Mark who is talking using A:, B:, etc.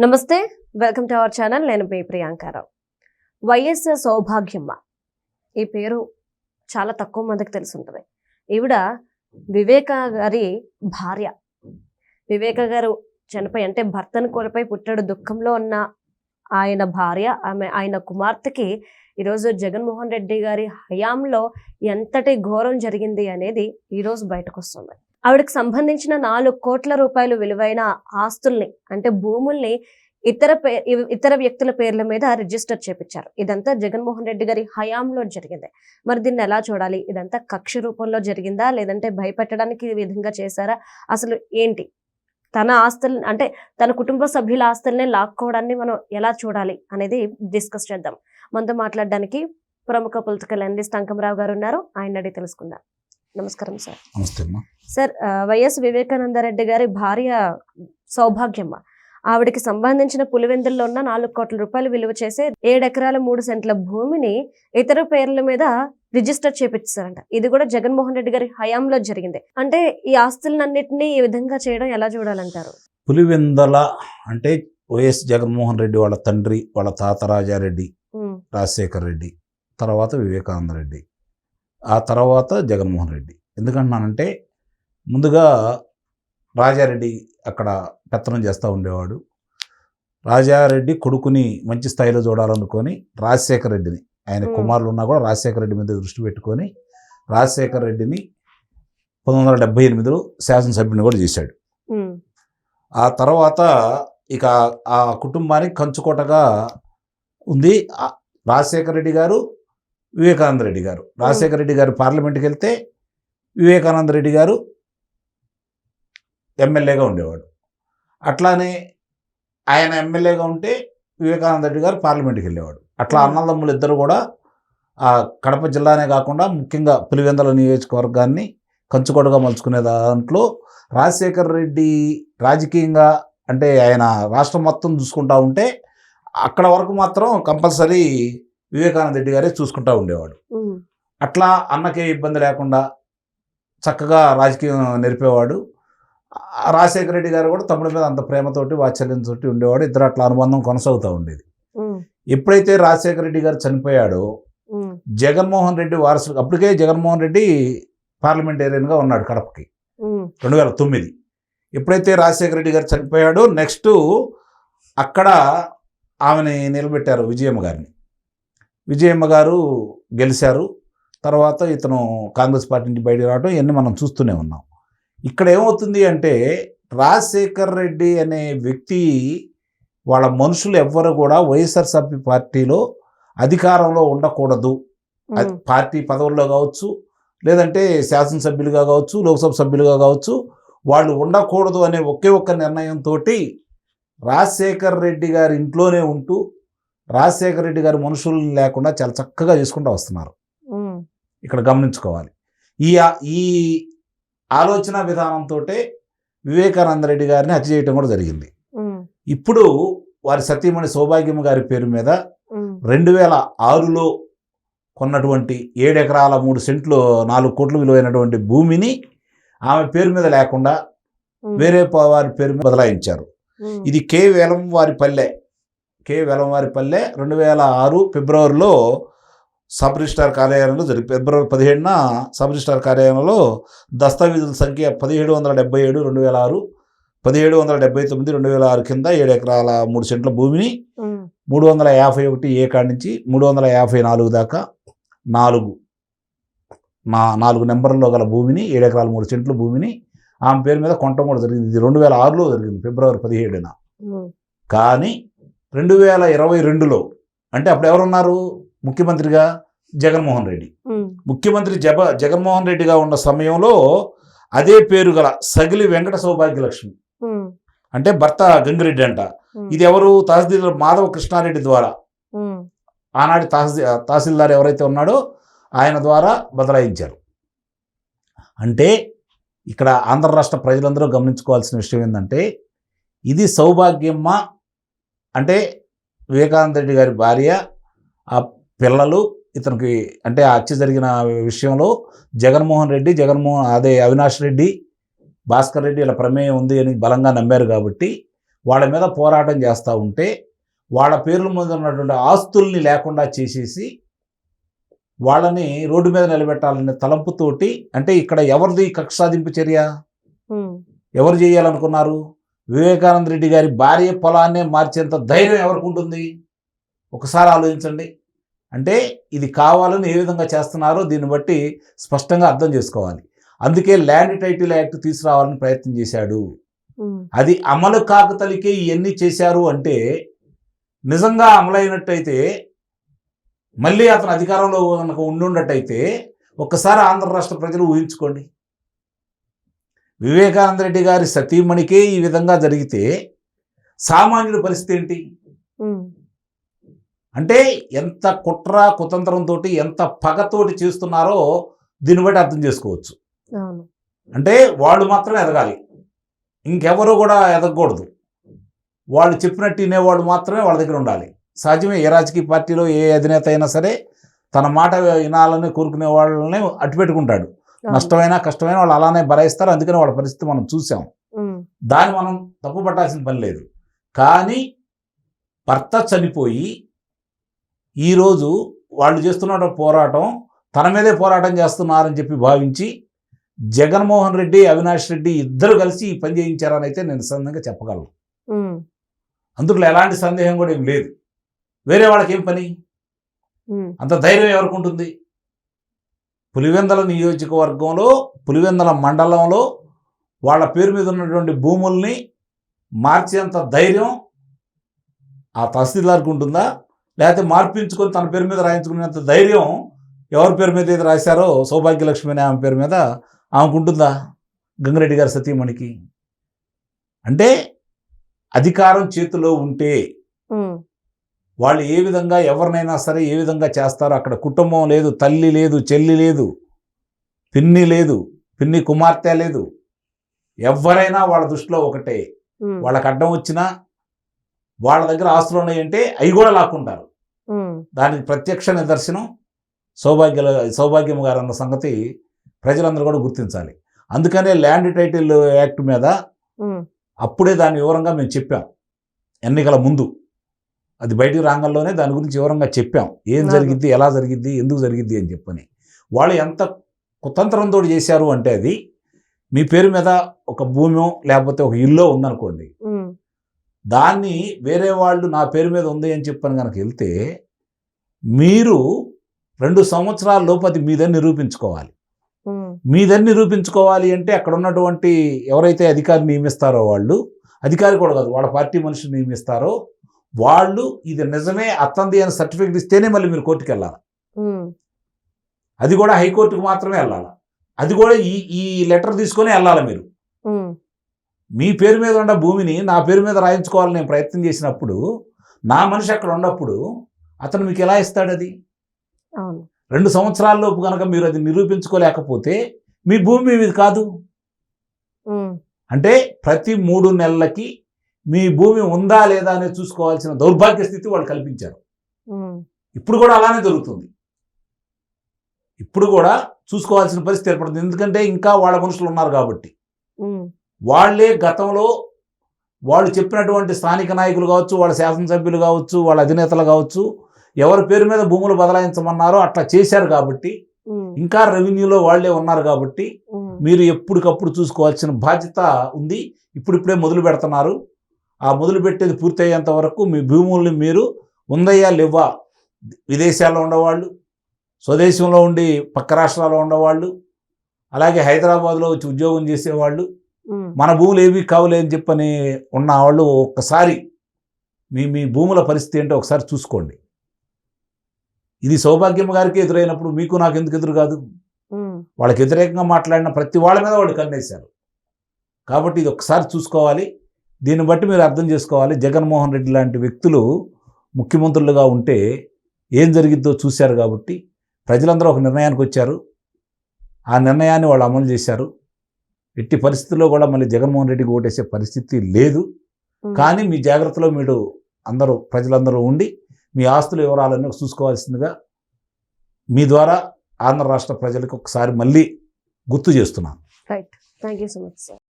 A: నమస్తే, welcome to our channel. నేను మీ Priyanka Rao. YS Soubhagyamma ఈ పేరు చాలా తక్కువ మందికి తెలిసి ఉంటుంది. ఈవిడ వివేక గారి భార్య. వివేక గారు చనిపోయి అంటే భర్తను కోల్పోయి పుట్టాడు దుఃఖంలో ఉన్న ఆయన భార్య, ఆయన కుమార్తెకి ఈరోజు జగన్మోహన్ రెడ్డి గారి హయాంలో ఎంతటి ఘోరం జరిగింది అనేది ఈరోజు బయటకు వస్తుంది. ఆవిడకి సంబంధించిన 4 కోట్ల రూపాయలు విలువైన ఆస్తుల్ని అంటే భూముల్ని ఇతర వ్యక్తుల పేర్ల మీద రిజిస్టర్ చేపించారు. ఇదంతా జగన్మోహన్ రెడ్డి గారి హయాంలో జరిగింది. మరి దీన్ని ఎలా చూడాలి? ఇదంతా కక్ష రూపంలో జరిగిందా, లేదంటే భయపెట్టడానికి ఈ విధంగా చేశారా? అసలు ఏంటి? తన ఆస్తులు అంటే తన కుటుంబ సభ్యుల ఆస్తుల్ని లాక్కోవడాన్ని మనం ఎలా చూడాలి అనేది డిస్కస్ చేద్దాం. మనతో మాట్లాడడానికి ప్రముఖ పొలిటికల్ అనలిస్ట్ అంకమరావు గారు ఉన్నారు. ఆయన అడిగి తెలుసుకుందాం. నమస్కారం సార్.
B: నమస్తే
A: సార్. వైఎస్ వివేకానందరెడ్డి గారి భార్య సౌభాగ్యమ్మ, ఆవిడకి సంబంధించిన పులివెందుల్లో ఉన్న 4 కోట్ల రూపాయలు విలువ చేసే 7 ఎకరాల 3 సెంట్ల భూమిని ఇతర పేర్ల మీద రిజిస్టర్ చేపించారంట. ఇది కూడా జగన్మోహన్ రెడ్డి గారి హయాంలో జరిగింది. అంటే ఈ ఆస్తులన్నింటినీ ఈ విధంగా చేయడం ఎలా చూడాలంటారు?
B: పులివెందల అంటే వైఎస్ జగన్మోహన్ రెడ్డి వాళ్ళ తండ్రి, వాళ్ళ తాత రాజారెడ్డి, రాజశేఖర్ రెడ్డి, తర్వాత వివేకానంద రెడ్డి, ఆ తర్వాత జగన్మోహన్ రెడ్డి. ఎందుకంటున్నానంటే ముందుగా రాజారెడ్డి అక్కడ పెత్తనం చేస్తూ ఉండేవాడు. రాజారెడ్డి కొడుకుని మంచి స్థాయిలో చూడాలనుకొని రాజశేఖర రెడ్డిని, ఆయన కుమారులు ఉన్నా కూడా రాజశేఖర రెడ్డి మీద దృష్టి పెట్టుకొని రాజశేఖర రెడ్డిని 1978లో శాసనసభ్యుని కూడా చేశాడు. ఆ తర్వాత ఇక ఆ కుటుంబానికి కంచుకోటగా ఉంది రాజశేఖర రెడ్డి గారు, వివేకానంద రెడ్డి గారు. రాజశేఖర రెడ్డి గారు పార్లమెంట్కి వెళ్తే వివేకానంద రెడ్డి గారు ఎమ్మెల్యేగా ఉండేవాడు. అట్లానే ఆయన ఎమ్మెల్యేగా ఉంటే వివేకానంద రెడ్డి గారు పార్లమెంట్కి వెళ్ళేవాడు. అట్లా అన్నదమ్ములు ఇద్దరు కూడా ఆ కడప జిల్లానే కాకుండా ముఖ్యంగా పులివెందుల నియోజకవర్గాన్ని కంచుకోటగా మలుచుకునే దాంట్లో రాజశేఖర రెడ్డి రాజకీయంగా అంటే ఆయన రాష్ట్రం మొత్తం చూసుకుంటా ఉంటే అక్కడ వరకు మాత్రం కంపల్సరీ వివేకానంద రెడ్డి గారే చూసుకుంటూ ఉండేవాడు. అట్లా అన్నకే ఇబ్బంది లేకుండా చక్కగా రాజకీయం నేర్పేవాడు. రాజశేఖర రెడ్డి గారు కూడా తమ్ముడి మీద అంత ప్రేమతోటి వాత్సల్యంతో ఉండేవాడు. ఇద్దరు అట్లా అనుబంధం కొనసాగుతూ ఉండేది. ఎప్పుడైతే రాజశేఖర రెడ్డి గారు చనిపోయాడో జగన్మోహన్ రెడ్డి వారసుడు, అప్పటికే జగన్మోహన్ రెడ్డి పార్లమెంటేరియన్గా ఉన్నాడు కడపకి 2009. ఎప్పుడైతే రాజశేఖర రెడ్డి గారు చనిపోయాడో నెక్స్ట్ అక్కడ ఆమెని నిలబెట్టారు, విజయమ్మ గారిని. విజయమ్మ గారు గెలిచారు. తర్వాత ఇతను కాంగ్రెస్ పార్టీ నుంచి బయటకు రావడం ఇవన్నీ మనం చూస్తూనే ఉన్నాం. ఇక్కడ ఏమవుతుంది అంటే రాజశేఖర్ రెడ్డి అనే వ్యక్తి వాళ్ళ మనుషులు ఎవ్వరు కూడా వైఎస్ఆర్సీపీ పార్టీలో అధికారంలో ఉండకూడదు. పార్టీ పదవుల్లో కావచ్చు, లేదంటే శాసనసభ్యులుగా కావచ్చు, లోక్సభ సభ్యులుగా కావచ్చు, వాళ్ళు ఉండకూడదు అనే ఒకే ఒక్క నిర్ణయంతో రాజశేఖర్ రెడ్డి గారి ఇంట్లోనే ఉంటూ రాజశేఖర రెడ్డి గారి మనుషులు లేకుండా చాలా చక్కగా చేసుకుంటూ వస్తున్నారు. ఇక్కడ గమనించుకోవాలి. ఈ ఆలోచన విధానంతో వివేకానంద రెడ్డి గారిని హత్య చేయటం కూడా జరిగింది. ఇప్పుడు వారి సతీమణి సౌభాగ్యమ్మ గారి పేరు మీద 2006లో కొన్నటువంటి 7 ఎకరాల 3 సెంట్లు 4 కోట్ల విలువైనటువంటి భూమిని ఆమె పేరు మీద లేకుండా వేరే వారి పేరు మీద బదలాయించారు. ఇది కే వేలంవారిపల్లె 2006 ఫిబ్రవరిలో సబ్ రిజిస్ట్రార్ కార్యాలయంలో ఫిబ్రవరి 17న సబ్ రిజిస్ట్రార్ కార్యాలయంలో దస్తావేజుల సంఖ్య 1777 2006, 1779 2006 కింద 7 ఎకరాల 3 సెంట్ల భూమిని 351 ఏకాడి నుంచి 354 దాకా 4 నెంబర్లో గల భూమిని 7 ఎకరాల 3 సెంట్ల భూమిని ఆమె పేరు మీద కొనటం కూడా జరిగింది. ఇది 2006లో జరిగింది, ఫిబ్రవరి 17న. కానీ 2022లో అంటే అప్పుడు ఎవరున్నారు ముఖ్యమంత్రిగా? జగన్మోహన్ రెడ్డి. ముఖ్యమంత్రి జగన్మోహన్ రెడ్డిగా ఉన్న సమయంలో అదే పేరు గల సగిలి వెంకట సౌభాగ్యలక్ష్మి అంటే భర్త గంగిరెడ్డి అంట. ఇది ఎవరు? తహసీల్దార్ మాధవ కృష్ణారెడ్డి ద్వారా, ఆనాటి తహసీల్దార్ ఎవరైతే ఉన్నాడో ఆయన ద్వారా బదలాయించారు. అంటే ఇక్కడ ఆంధ్ర రాష్ట్ర ప్రజలందరూ గమనించుకోవాల్సిన విషయం ఏంటంటే ఇది సౌభాగ్యమ్మ అంటే వివేకానంద రెడ్డి గారి భార్య, ఆ పిల్లలు ఇతనికి అంటే ఆ హత్య జరిగిన విషయంలో జగన్మోహన్ రెడ్డి, అవినాష్ రెడ్డి, భాస్కర్ రెడ్డి ఇలా ప్రమేయం ఉంది అని బలంగా నమ్మారు. కాబట్టి వాళ్ళ మీద పోరాటం చేస్తూ ఉంటే వాళ్ళ పేర్ల మీద ఉన్నటువంటి ఆస్తుల్ని లేకుండా చేసేసి వాళ్ళని రోడ్డు మీద నిలబెట్టాలనే తలంపుతోటి, అంటే ఇక్కడ ఎవరిది కక్ష సాధింపు చర్య, ఎవరు చేయాలనుకున్నారు? వివేకానంద రెడ్డి గారి భార్య పొలాన్నే మార్చేంత ధైర్యం ఎవరికి ఉంటుంది? ఒకసారి ఆలోచించండి. అంటే ఇది కావాలని ఏ విధంగా చేస్తున్నారో దీన్ని బట్టి స్పష్టంగా అర్థం చేసుకోవాలి. అందుకే ల్యాండ్ టైటిల్ యాక్ట్ తీసుకురావాలని ప్రయత్నం చేశాడు. అది అమలు కాకతలికే ఇవన్నీ చేశారు. అంటే నిజంగా అమలైనట్టయితే, మళ్ళీ అతను అధికారంలో కనుక ఉండున్నట్టయితే ఒక్కసారి ఆంధ్ర రాష్ట్ర ప్రజలు ఊహించుకోండి. వివేకానంద రెడ్డి గారి సతీమణికే ఈ విధంగా జరిగితే సామాన్యుడి పరిస్థితి ఏంటి? అంటే ఎంత కుట్ర కుతంత్రంతో, ఎంత పగతోటి చేస్తున్నారో దీన్ని బట్టి అర్థం చేసుకోవచ్చు. అంటే వాళ్ళు మాత్రమే ఎదగాలి, ఇంకెవరు కూడా ఎదగకూడదు. వాళ్ళు చెప్పినట్టు వినేవాళ్ళు మాత్రమే వాళ్ళ దగ్గర ఉండాలి. సహజమే, ఏ రాజకీయ పార్టీలో ఏ అధినేత అయినా సరే తన మాట వినాలని కోరుకునే వాళ్ళని అట్టుపెట్టుకుంటాడు. నష్టమైనా కష్టమైనా వాళ్ళు అలానే భరాయిస్తారు. అందుకని వాళ్ళ పరిస్థితి మనం చూసాం. దాన్ని మనం తప్పు పట్టాల్సిన పని లేదు. కానీ భర్త చనిపోయి ఈరోజు వాళ్ళు చేస్తున్న పోరాటం తన మీదే పోరాటం చేస్తున్నారని చెప్పి భావించి జగన్మోహన్ రెడ్డి, అవినాష్ రెడ్డి ఇద్దరు కలిసి ఈ పని చేయించారని అయితే నేను నిస్సందేహంగా చెప్పగలను. అందులో ఎలాంటి సందేహం కూడా ఏం లేదు. వేరే వాళ్ళకి ఏం పని? అంత ధైర్యం ఎవరికి ఉంటుంది? పులివెందల నియోజకవర్గంలో, పులివెందల మండలంలో వాళ్ళ పేరు మీద ఉన్నటువంటి భూముల్ని మార్చేంత ధైర్యం ఆ తహసీల్దార్కి ఉంటుందా? లేకపోతే మార్పించుకొని తన పేరు మీద రాయించుకునేంత ధైర్యం ఎవరి పేరు మీద ఏది రాశారో సౌభాగ్యలక్ష్మి అనే ఆమె పేరు మీద ఆమెకు ఉంటుందా? గంగిరెడ్డి గారి సతీమణికి. అంటే అధికారం చేతిలో ఉంటే వాళ్ళు ఏ విధంగా ఎవరినైనా సరే ఏ విధంగా చేస్తారో, అక్కడ కుటుంబం లేదు, తల్లి లేదు, చెల్లి లేదు, పిన్ని లేదు, పిన్ని కుమార్తె లేదు, ఎవరైనా వాళ్ళ దృష్టిలో ఒకటే. వాళ్ళకి అడ్డం వచ్చినా వాళ్ళ దగ్గర ఆస్తులు ఉన్నాయంటే అవి కూడా లాక్కుంటారు. దానికి ప్రత్యక్ష నిదర్శనం సౌభాగ్యం గారు అన్న సంగతి ప్రజలందరూ కూడా గుర్తించాలి. అందుకనే ల్యాండ్ టైటిల్ యాక్ట్ మీద అప్పుడే దాని వివరంగా మేము చెప్పాం. ఎన్నికల ముందు అది బయటికి రాంగంలోనే దాని గురించి వివరంగా చెప్పాం. ఏం జరిగిద్ది, ఎలా జరిగిద్ది, ఎందుకు జరిగిద్ది అని చెప్పని. వాళ్ళు ఎంత కుతంత్రంతో చేశారు అంటే, అది మీ పేరు మీద ఒక భూమో లేకపోతే ఒక ఇల్లు ఉందనుకోండి, దాన్ని వేరే వాళ్ళు నా పేరు మీద ఉంది అని చెప్పని కనుక వెళ్తే మీరు 2 సంవత్సరాల లోపు అది మీదని నిరూపించుకోవాలి. మీదని నిరూపించుకోవాలి అంటే అక్కడ ఉన్నటువంటి ఎవరైతే అధికారి నియమిస్తారో వాళ్ళు, అధికారి కూడా కాదు, వాళ్ళ పార్టీ మనుషులు నియమిస్తారో వాళ్ళు ఇది నిజమే అత్తంది అని సర్టిఫికేట్ ఇస్తేనే మళ్ళీ మీరు కోర్టుకు వెళ్ళాలి. అది కూడా హైకోర్టుకు మాత్రమే వెళ్ళాలి. అది కూడా ఈ లెటర్ తీసుకొని వెళ్ళాలి. మీరు మీ పేరు మీద ఉన్న భూమిని నా పేరు మీద రాయించుకోవాలని నేను ప్రయత్నం చేసినప్పుడు, నా మనిషి అక్కడ ఉన్నప్పుడు అతను మీకు ఎలా ఇస్తాడు? అది 2 సంవత్సరాల్లోపు కనుక మీరు అది నిరూపించుకోలేకపోతే మీ భూమి మీది కాదు. అంటే ప్రతి 3 నెలలకి మీ భూమి ఉందా లేదా అనేది చూసుకోవాల్సిన దౌర్భాగ్య స్థితి వాళ్ళు కల్పించారు. ఇప్పుడు కూడా అలానే జరుగుతుంది. ఇప్పుడు కూడా చూసుకోవాల్సిన పరిస్థితి ఏర్పడుతుంది. ఎందుకంటే ఇంకా వాళ్ళ మనుషులు ఉన్నారు కాబట్టి. వాళ్ళే గతంలో వాళ్ళు చెప్పినటువంటి స్థానిక నాయకులు కావచ్చు, వాళ్ళ శాసనసభ్యులు కావచ్చు, వాళ్ళ అధినేతలు కావచ్చు, ఎవరి పేరు మీద భూములు బదలాయించమన్నారో అట్లా చేశారు కాబట్టి, ఇంకా రెవెన్యూలో వాళ్ళే ఉన్నారు కాబట్టి మీరు ఎప్పటికప్పుడు చూసుకోవాల్సిన బాధ్యత ఉంది. ఇప్పుడిప్పుడే మొదలు పెడుతున్నారు. ఆ మొదలు పెట్టేది పూర్తయ్యేంత వరకు మీ భూముల్ని మీరు ఉందయ్యా లేవా, విదేశాల్లో ఉండేవాళ్ళు, స్వదేశంలో ఉండి పక్క రాష్ట్రాల్లో ఉండేవాళ్ళు, అలాగే హైదరాబాద్లో వచ్చి ఉద్యోగం చేసేవాళ్ళు, మన భూములు ఏవి కావులే అని చెప్పని ఉన్న వాళ్ళు ఒక్కసారి మీ భూముల పరిస్థితి ఏంటో ఒకసారి చూసుకోండి. ఇది సౌభాగ్యం గారికి ఎదురైనప్పుడు మీకు నాకు ఎందుకు ఎదురు కాదు? వాళ్ళకి వ్యతిరేకంగా మాట్లాడిన ప్రతి వాళ్ళ మీద వాళ్ళు కన్నేశారు. కాబట్టి ఇది ఒకసారి చూసుకోవాలి. దీన్ని బట్టి మీరు అర్థం చేసుకోవాలి. జగన్మోహన్ రెడ్డి లాంటి వ్యక్తులు ముఖ్యమంత్రులుగా ఉంటే ఏం జరిగిద్దో చూశారు కాబట్టి ప్రజలందరూ ఒక నిర్ణయానికి వచ్చారు. ఆ నిర్ణయాన్ని వాళ్ళు అమలు చేశారు. ఎట్టి పరిస్థితుల్లో కూడా మళ్ళీ జగన్మోహన్ రెడ్డికి ఓటేసే పరిస్థితి లేదు. కానీ మీ జాగ్రత్తలో మీరు అందరూ ప్రజలందరూ ఉండి మీ ఆస్తుల వివరాలన్నీ చూసుకోవాల్సిందిగా మీ ద్వారా ఆంధ్ర రాష్ట్ర ప్రజలకు ఒకసారి మళ్ళీ గుర్తు చేస్తున్నాను.
A: Right. Thank you so much sir.